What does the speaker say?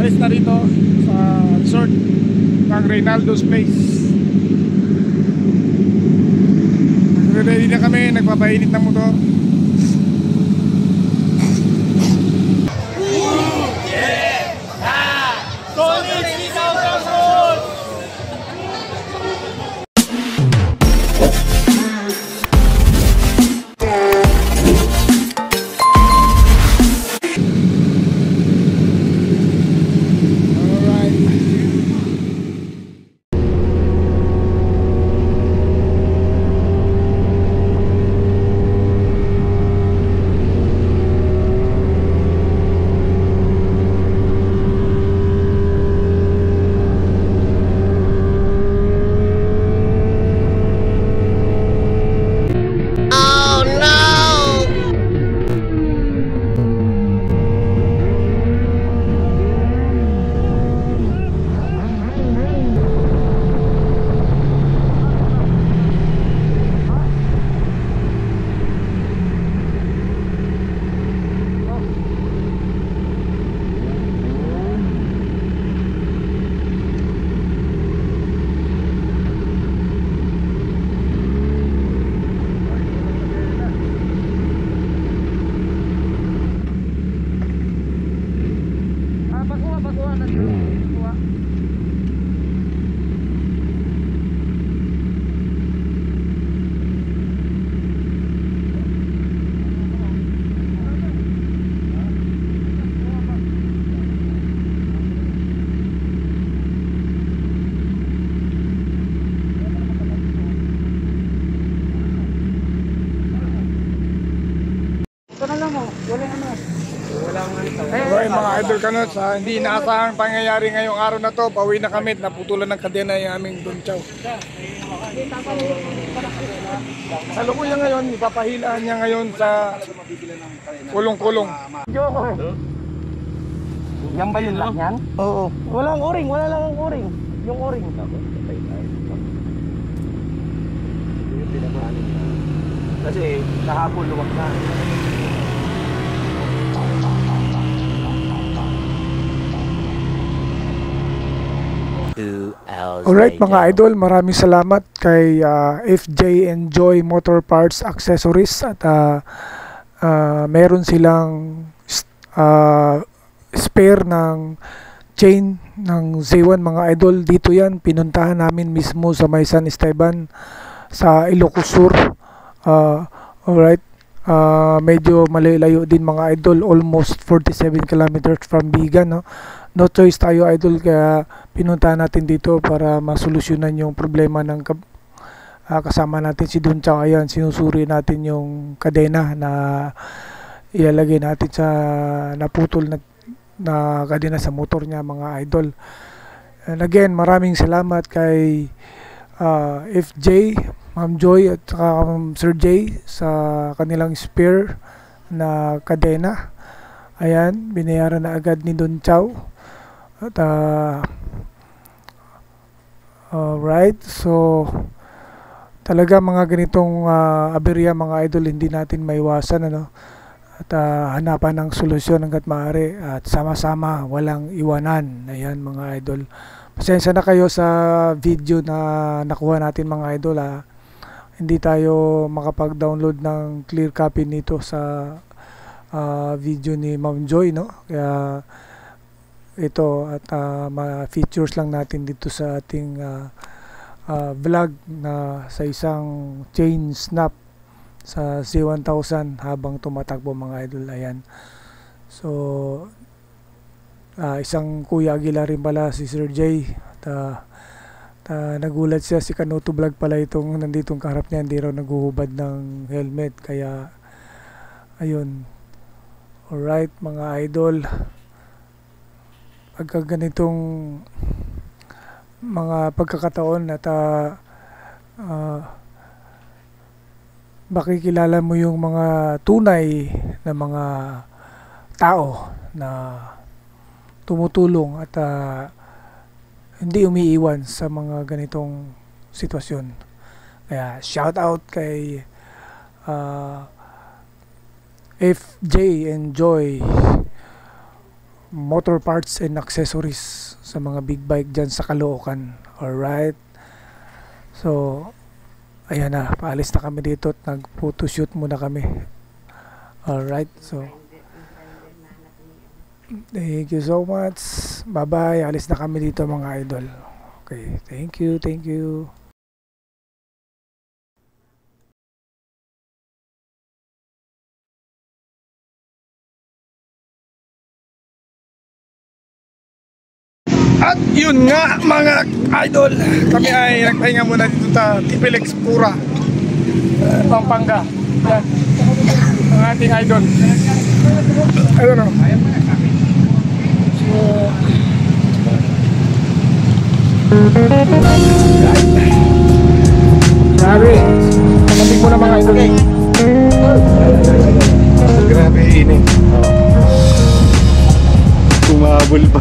Alis na rito sa resort ng Reynaldo's Place. Ready na kami, nagpapainit ng motor. Okay, mga idol kanots, hindi inaasahang pangyayari ngayong araw na to. Pauwi na kami, naputulan ng kadena yung aming Donchaw. Sa lukuyan ngayon, ipapahilaan niya ngayon sa kulong-kulong. Yan ba yung lock yan? Oo. Walang o-ring, wala lang ang o-ring. Yung o-ring. Kasi kahapon luwag na. Alright mga idol, maraming salamat kay FJ Enjoy Motor Parts Accessories at meron silang spare ng chain ng Z1 mga idol. Dito yan, pinuntahan namin mismo sa may San Esteban sa Ilocos Sur. Alright, medyo malayo din mga idol, almost 47 kilometers from Bigan, no? No choice tayo idol, kaya pinuntahan natin dito para masolusyonan yung problema ng kasama natin si Donchaw. Ayan, sinusuri natin yung kadena na ilalagay natin sa naputol na kadena sa motor niya mga idol. And again, maraming salamat kay FJ, Ma'am Joy at saka Sir J sa kanilang spare na kadena. Ayan, binayaran na agad ni Donchaw. At alright, so talaga mga ganitong aberya mga idol, hindi natin maiwasan, ano? At hanapan ng solusyon hanggat maaari at sama-sama, walang iwanan. Ayan mga idol, pasensya na kayo sa video na nakuha natin mga idol, hindi tayo makapag-download ng clear copy nito sa video ni Ma'am Joy, no? Kaya ito at ma-features lang natin dito sa ating vlog na sa isang chain snap sa C1000 habang tumatakbo mga idol. Ayan, so isang Kuya Aguila rin pala si Sir J at nagulat siya, si Kanuto Vlog pala itong nanditong kaharap niya, hindi raw naguhubad ng helmet, kaya ayun. Alright mga idol, pagka ganitong mga pagkakataon at makikilala mo yung mga tunay na mga tao na tumutulong at hindi umiiwan sa mga ganitong sitwasyon. Kaya shout out kay FJ Enjoy Motor Parts and Accessories sa mga big bike dyan sa Caloocan. Alright, so ayan na, paalis na kami dito at nag photoshoot muna kami. Alright, so thank you so much, bye bye, alis na kami dito mga idol. Okay, thank you, thank you. At yun nga mga idol, kami ay nagpahinga muna dito sa Tipilex Pura, Pampanga. Yan, ang ating idol. Ayun o. So, grabe, malamig mo na mga idol. Grabe init. Kumabol pa.